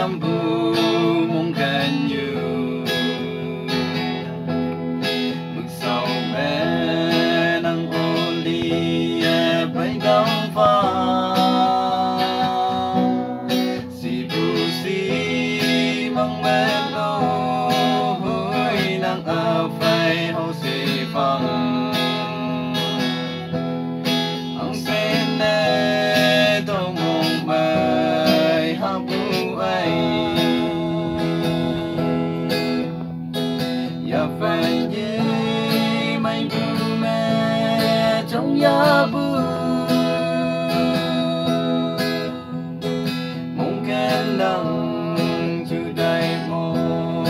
tâm bu mong khen như mực sầu bé nắng ô ly bay gắng pha si bu si mong bé lô hối nắng ở phei hô si phăng ya bu mong khen nắng chu đại mong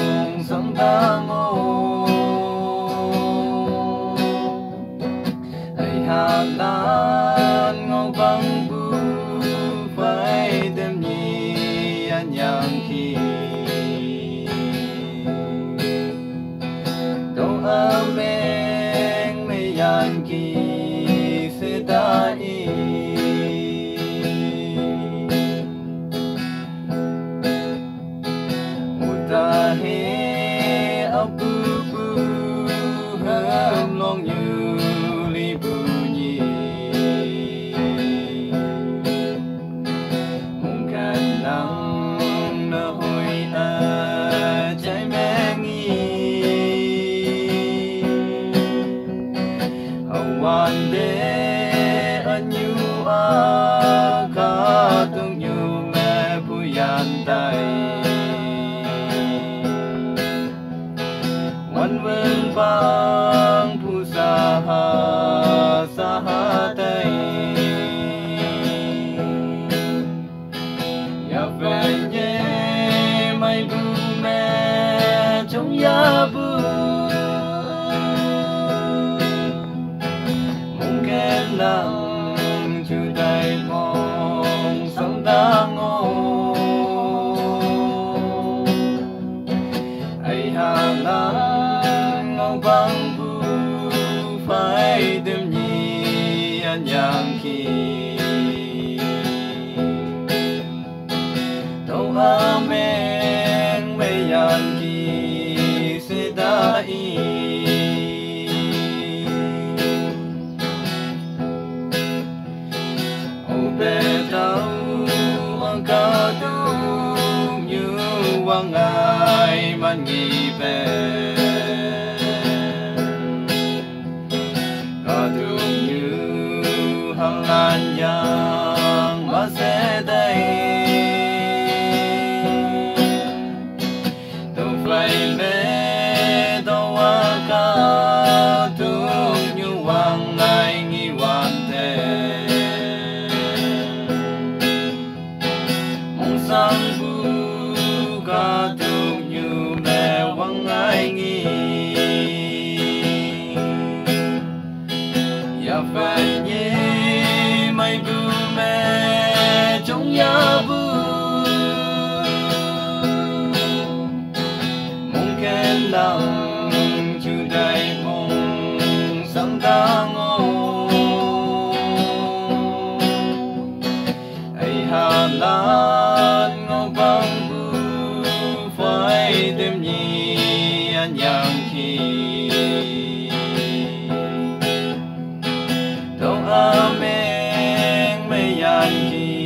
sáng ta ngô Aiha lan Ngaopang bu phei đêm nhi Yangke đâu ameng me Yangke Dai Mutahe abu bu ham long như li bu nhi mong khen nắng nở hồi trái mẹ nghi one day Agnyu ka tung như mẹ bu yan tay one vân vang pu sa ha tay ya về nhé mai bu mẹ trong ya bu mong khen nắng chu đại mong sáng ta ngô Aiha lan Ngaopang bu phei đêm nhi Yangke đâu ameng me Yangke se dai ca tu như quang ngài man nghi về ca tu như hằng lan yang mà sẽ đây đâu phải lẽ đâu ca tu như quang ngài nghi hoàn thế sang bu ca tu như mẹ quăng ai nghi ya phải nhé mai bu mẹ trong ya bu mong khen nắng chu đại mong sáng ta ngô Aiha lan Ngaopang bu phei đêm nhi Yangke đâu ameng me Yangke